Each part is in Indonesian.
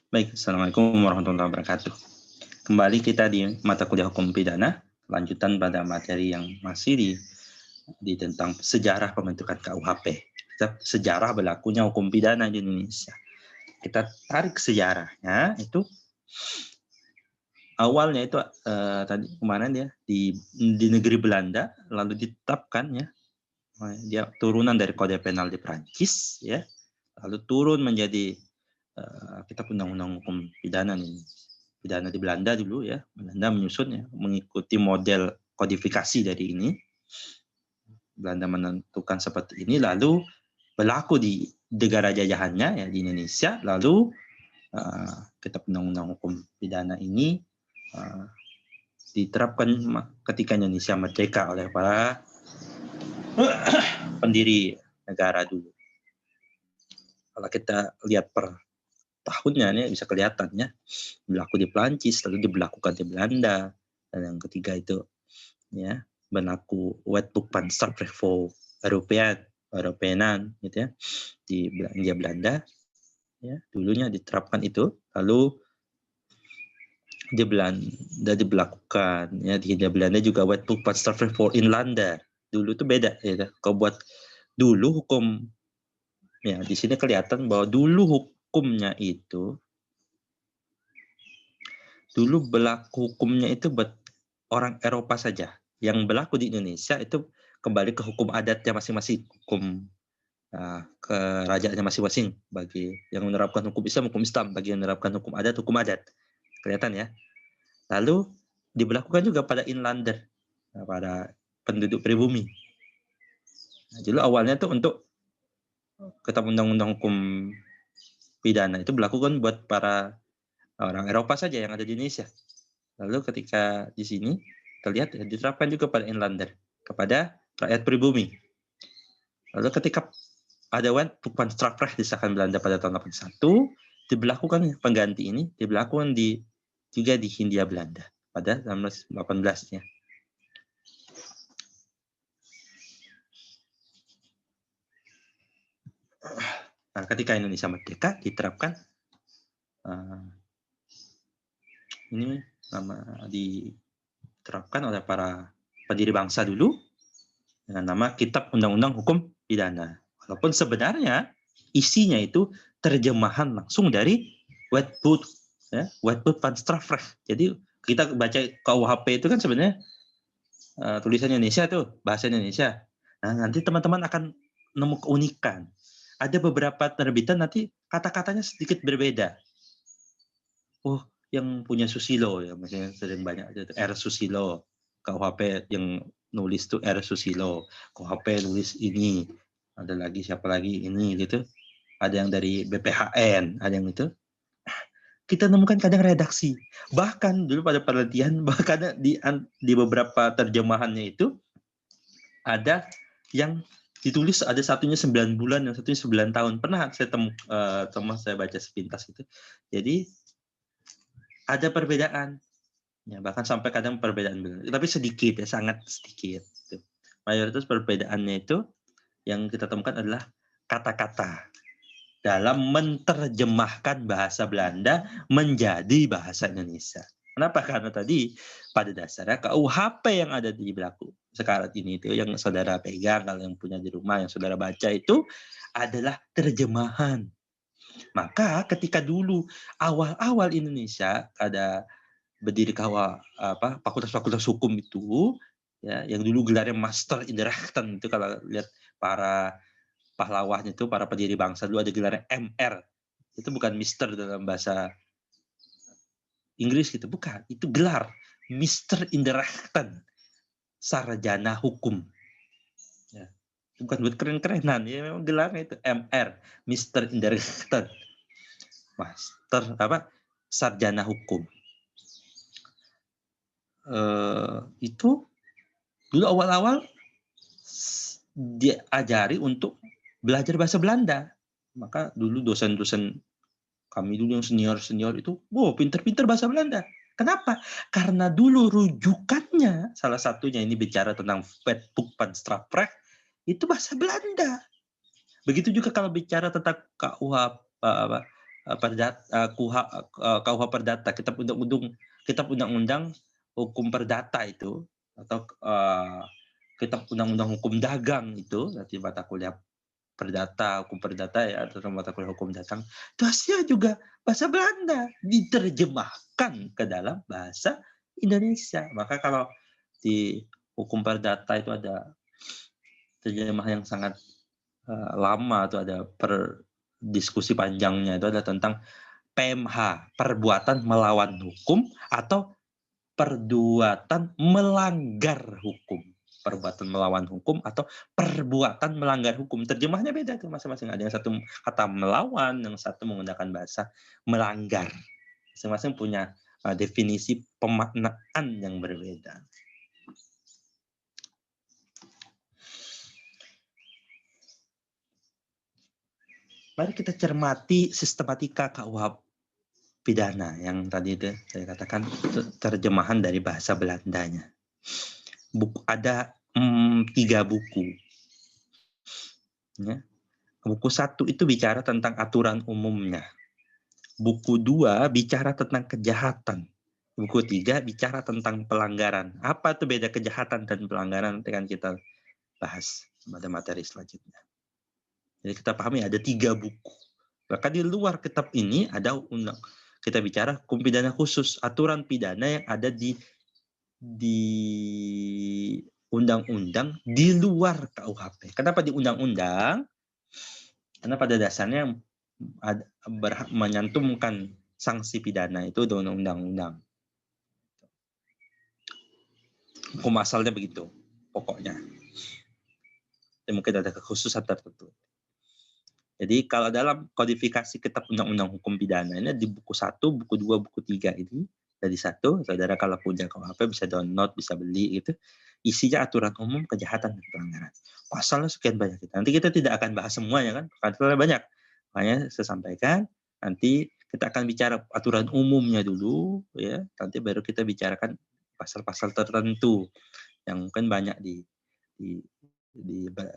Baik, Assalamualaikum warahmatullahi wabarakatuh. Kembali kita di mata kuliah hukum pidana, lanjutan pada materi yang masih di tentang sejarah pembentukan KUHP. Sejarah berlakunya hukum pidana di Indonesia. Kita tarik sejarahnya itu awalnya itu tadi kemarin ya di negeri Belanda, lalu ditetapkan ya dia turunan dari kode penal di Prancis ya, lalu turun menjadi kitab undang-undang hukum pidana nih. Pidana di Belanda dulu ya, Belanda menyusun ya, mengikuti model kodifikasi dari ini. Belanda menentukan seperti ini, lalu berlaku di negara jajahannya ya di Indonesia, lalu kitab undang-undang hukum pidana ini diterapkan ketika Indonesia merdeka oleh para pendiri negara dulu. Kalau kita lihat per tahunnya nih bisa kelihatan ya, berlaku di Prancis, lalu diberlakukan di Belanda, dan yang ketiga itu ya berlaku Wetboek van Strafrecht voor Europeanen gitu ya di Belanda ya, dulunya diterapkan itu, lalu di Belanda diberlakukan ya, di Belanda juga Wetboek van Strafrecht voor Inlander. Dulu itu beda ya. Kalau buat dulu hukum ya, di sini kelihatan bahwa dulu hukumnya itu dulu berlaku hukumnya itu buat orang Eropa saja. Yang berlaku di Indonesia itu kembali ke hukum adatnya masing-masing, hukum kerajaannya masing-masing. Bagi yang menerapkan hukum Islam, bagi yang menerapkan hukum adat. Kelihatan ya. Lalu diberlakukan juga pada inlander, pada penduduk pribumi. Nah, dulu awalnya tuh untuk kitab undang-undang hukum pidana itu berlakukan buat para orang Eropa saja yang ada di Indonesia. Lalu ketika di sini terlihat diterapkan juga pada inlander, kepada rakyat pribumi. Lalu ketika ada Wetboek van Strafrecht disahkan Belanda pada tahun 81, diberlakukan pengganti ini diberlakukan juga di Hindia Belanda pada 1918 ya. Nah, ketika Indonesia merdeka diterapkan ini diterapkan oleh para pendiri bangsa dulu dengan nama Kitab Undang-Undang Hukum Pidana. Walaupun sebenarnya isinya itu terjemahan langsung dari Wetboek van Strafrecht. Jadi kita baca KUHP itu kan sebenarnya tulisan Indonesia tuh, bahasa Indonesia. Nah, nanti teman-teman akan nemu keunikan. Ada beberapa terbitan nanti kata-katanya sedikit berbeda. Oh, yang punya Susilo ya, misalnya sering banyak itu R Susilo. KUHP yang nulis tuh R Susilo. KUHP nulis ini. Ada lagi siapa lagi ini gitu. Ada yang dari BPHN, ada yang itu. Kita nemukan kadang redaksi. Bahkan dulu pada penelitian, bahkan di beberapa terjemahannya itu ada yang ditulis ada satunya 9 bulan, yang satunya 9 tahun. Pernah saya saya baca sepintas gitu. Jadi ada perbedaan. Ya, bahkan sampai kadang perbedaan benar. Tapi sedikit ya, sangat sedikit. Gitu. Mayoritas perbedaannya itu yang kita temukan adalah kata-kata dalam menerjemahkan bahasa Belanda menjadi bahasa Indonesia. Kenapa? Karena tadi pada dasarnya KUHP yang ada di belakang sekarang ini itu yang saudara pegang, kalau yang punya di rumah, yang saudara baca itu adalah terjemahan. Maka ketika dulu awal-awal Indonesia ada berdiri fakultas-fakultas hukum itu ya, yang dulu gelarnya Master in the Rechten itu, kalau lihat para pahlawannya itu, para pendiri bangsa dulu ada gelarnya MR. Itu bukan Mister dalam bahasa Inggris gitu, bukan. Itu gelar Mister in the Rechten, sarjana hukum. Ya. Bukan buat keren-kerenan, ya memang gelarnya itu MR, Mister in the Rechten. Master sarjana hukum. Itu dulu awal-awal diajari untuk belajar bahasa Belanda. Maka dulu dosen-dosen kami dulu yang senior-senior itu, pinter-pinter bahasa Belanda. Kenapa? Karena dulu rujukannya, salah satunya ini bicara tentang Wetboek van Strafrecht, itu bahasa Belanda. Begitu juga kalau bicara tentang KUH Perdata, Kitab Undang-Undang Hukum Perdata itu, atau Kitab Undang-Undang Hukum Dagang itu, nanti mata kuliah Perdata, Hukum Perdata ya, atau mata kuliah Hukum Dagang, itu hasilnya juga bahasa Belanda, diterjemahkan ke dalam bahasa Indonesia. Maka kalau di Hukum Perdata itu ada terjemahan yang sangat lama, atau ada diskusi panjangnya, itu adalah tentang PMH, perbuatan melawan hukum atau perbuatan melanggar hukum. Perbuatan melawan hukum atau perbuatan melanggar hukum. Terjemahnya beda tuh masing-masing. Ada yang satu kata melawan, yang satu menggunakan bahasa melanggar. Masing-masing punya definisi pemaknaan yang berbeda. Mari kita cermati sistematika KUH pidana yang tadi itu saya katakan terjemahan dari bahasa Belandanya. Ada 3 buku. Ya. Buku 1 itu bicara tentang aturan umumnya. Buku 2 bicara tentang kejahatan. Buku 3 bicara tentang pelanggaran. Apa itu beda kejahatan dan pelanggaran? Nanti kan kita bahas pada materi selanjutnya. Jadi kita pahami ada 3 buku. Bahkan di luar kitab ini ada kita bicara hukum pidana khusus, aturan pidana yang ada di undang-undang di luar KUHP. Kenapa di undang-undang? Karena pada dasarnya menyantumkan sanksi pidana itu dalam undang-undang. Hukum asalnya begitu, pokoknya. Dan mungkin ada kekhususan tertentu. Jadi kalau dalam kodifikasi kitab undang-undang hukum pidana ini di buku 1, buku 2, buku 3 ini dari 1, saudara kalau punya KUHP bisa download, bisa beli gitu. Isinya aturan umum, kejahatan dan pelanggaran. Pasalnya sekian banyak. Nanti kita tidak akan bahas semuanya kan, pasalnya banyak. Makanya saya sampaikan nanti kita akan bicara aturan umumnya dulu ya, nanti baru kita bicarakan pasal-pasal tertentu yang mungkin banyak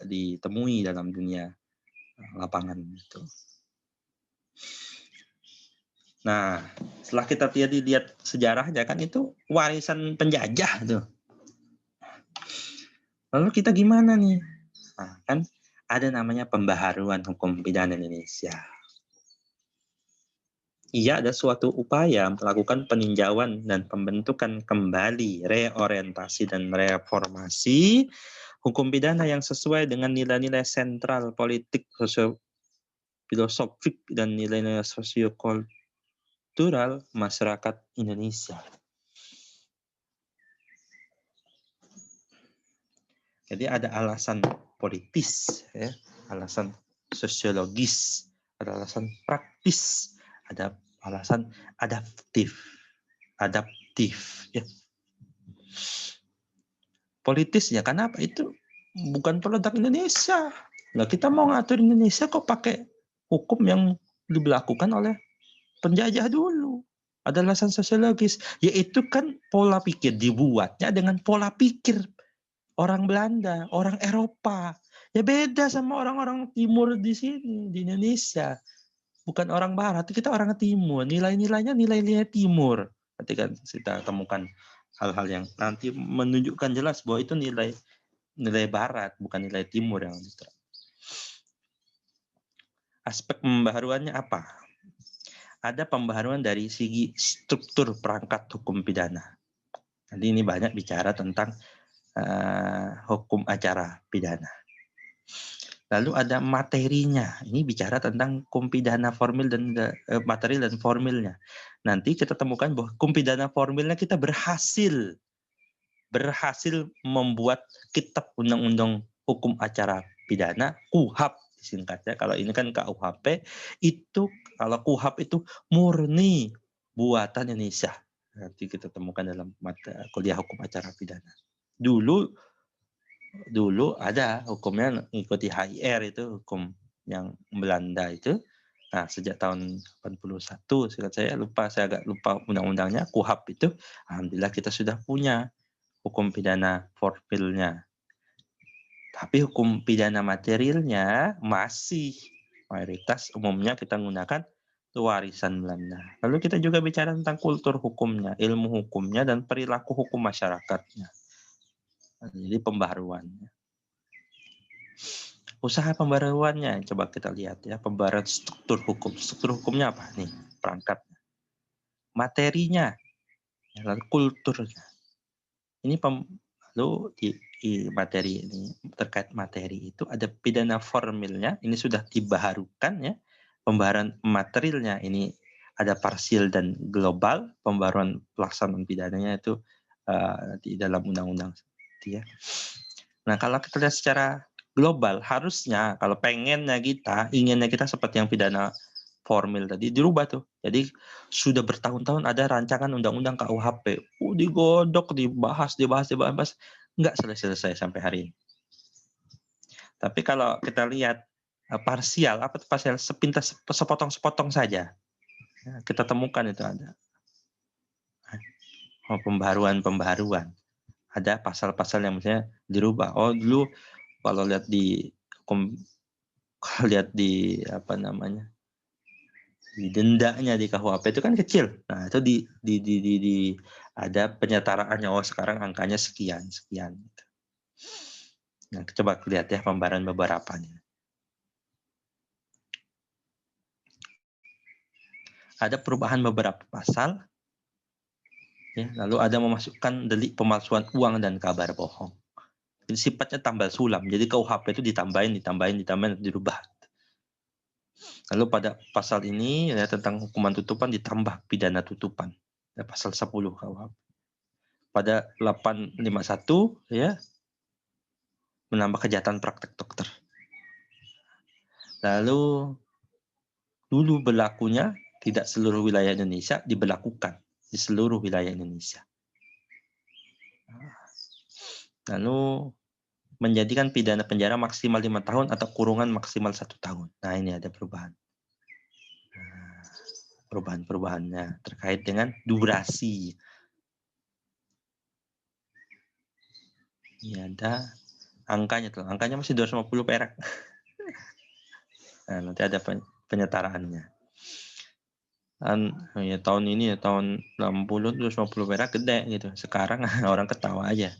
ditemui dalam dunia lapangan itu. Nah, setelah kita lihat sejarahnya kan itu warisan penjajah tuh. Lalu kita gimana nih? Nah, kan ada namanya pembaharuan hukum pidana Indonesia. Ia ada suatu upaya melakukan peninjauan dan pembentukan kembali, reorientasi dan reformasi hukum pidana yang sesuai dengan nilai-nilai sentral politik, filosofik dan nilai-nilai sosiokultural masyarakat Indonesia. Jadi ada alasan politis, ya, alasan sosiologis, ada alasan praktis, ada alasan adaptif, ya. Politis ya, kenapa? Itu bukan produk Indonesia. Nah, kita mau ngatur Indonesia kok pakai hukum yang diberlakukan oleh penjajah dulu. Ada alasan sosiologis, yaitu kan pola pikir dibuatnya dengan pola pikir orang Belanda, orang Eropa. Ya beda sama orang-orang timur di sini, di Indonesia. Bukan orang barat, kita orang timur. Nilai-nilainya nilai-nilai timur. Nanti kan kita temukan hal-hal yang nanti menunjukkan jelas bahwa itu nilai barat, bukan nilai timur yang diterapkan. Aspek pembaharuannya apa? Ada pembaharuan dari segi struktur perangkat hukum pidana. Nanti ini banyak bicara tentang hukum acara pidana. Lalu ada materinya. Ini bicara tentang hukum pidana formil dan material dan formilnya. Nanti kita temukan bahwa hukum pidana formilnya kita berhasil membuat kitab undang-undang hukum acara pidana, KUHP singkatnya. Kalau ini kan KUHP, itu kalau KUHP itu murni buatan Indonesia. Nanti kita temukan dalam kuliah hukum acara pidana. Dulu ada hukumnya mengikuti HIR, itu hukum yang Belanda itu. Nah, sejak tahun 81, saya agak lupa undang-undangnya, KUHP itu, alhamdulillah kita sudah punya hukum pidana formilnya. Tapi hukum pidana materialnya masih mayoritas umumnya kita menggunakan Itu warisan Belanda. Lalu kita juga bicara tentang kultur hukumnya, ilmu hukumnya, dan perilaku hukum masyarakatnya. Jadi pembaharuannya. Usaha pembaharuannya, coba kita lihat ya, pembaharuan struktur hukum. Struktur hukumnya apa nih? Perangkat. Materinya, lalu kulturnya. Ini lalu di materi ini, terkait materi itu ada pidana formilnya, ini sudah dibaharukan ya. Pembaharuan materialnya ini ada parsial dan global, pembaharuan pelaksanaan pidananya itu di dalam undang-undang ya. Nah, kalau kita lihat secara global, harusnya kalau inginnya kita seperti yang pidana formil tadi dirubah tuh. Jadi sudah bertahun-tahun ada rancangan undang-undang KUHP. Digodok, dibahas, nggak selesai-selesai sampai hari ini. Tapi kalau kita lihat parsial, apa itu parsial? Sepintas, sepotong-sepotong saja. Ya, kita temukan itu ada. Pembaharuan. Ada pasal-pasal yang misalnya dirubah. Oh, dulu kalau lihat di apa namanya, di dendanya di KUHP itu kan kecil. Nah, itu di ada penyetaraannya. Oh, sekarang angkanya sekian. Gitu. Nah, coba lihat ya pembaharuan beberapanya. Ada perubahan beberapa pasal, ya, lalu ada memasukkan delik pemalsuan uang dan kabar bohong. Ini sifatnya tambal sulam. Jadi KUHP itu ditambahin, dirubah. Lalu pada pasal ini ya, tentang hukuman tutupan ditambah pidana tutupan. Ya, pasal 10 KUHP. Pada 851 ya menambah kejahatan praktek dokter. Lalu dulu berlakunya tidak seluruh wilayah Indonesia diberlakukan di seluruh wilayah Indonesia. Lalu menjadikan pidana penjara maksimal 5 tahun atau kurungan maksimal 1 tahun. Nah, ini ada perubahan. Perubahan-perubahannya terkait dengan durasi. Ini ada angkanya tuh. Angkanya masih 250 perak. Nah, nanti ada penyetaraannya. Ya, tahun ini ya tahun 60 250 perak gede gitu. Sekarang orang ketawa aja.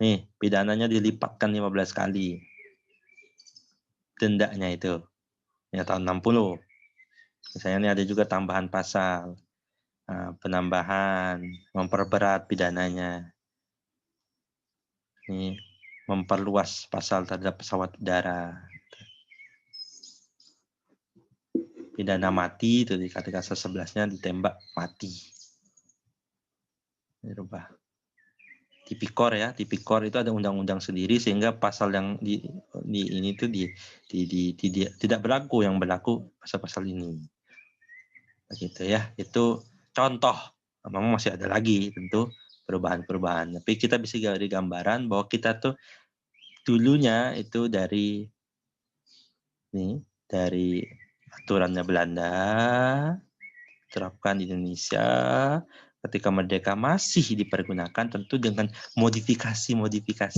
Nih, pidananya dilipatkan 15 kali. Dendanya itu. Ya tahun 60. Misalnya ini ada juga tambahan pasal. Penambahan, memperberat pidananya. Ini memperluas pasal terhadap pesawat udara. Pidana mati itu di KTK 11-nya ditembak mati. Dirubah. Tipikor ya, tipikor itu ada undang-undang sendiri sehingga pasal yang di ini tuh tidak berlaku, yang berlaku pasal-pasal ini. Begitu ya. Itu contoh. Memang masih ada lagi tentu perubahan-perubahan. Tapi kita bisa dari gambaran bahwa kita tuh dulunya itu dari aturannya Belanda terapkan di Indonesia, ketika merdeka masih dipergunakan tentu dengan modifikasi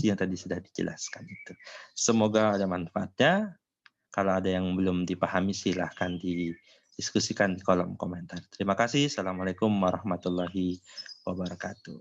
yang tadi sudah dijelaskan itu. Semoga ada manfaatnya. Kalau ada yang belum dipahami silahkan didiskusikan di kolom komentar. Terima kasih. Assalamualaikum warahmatullahi wabarakatuh.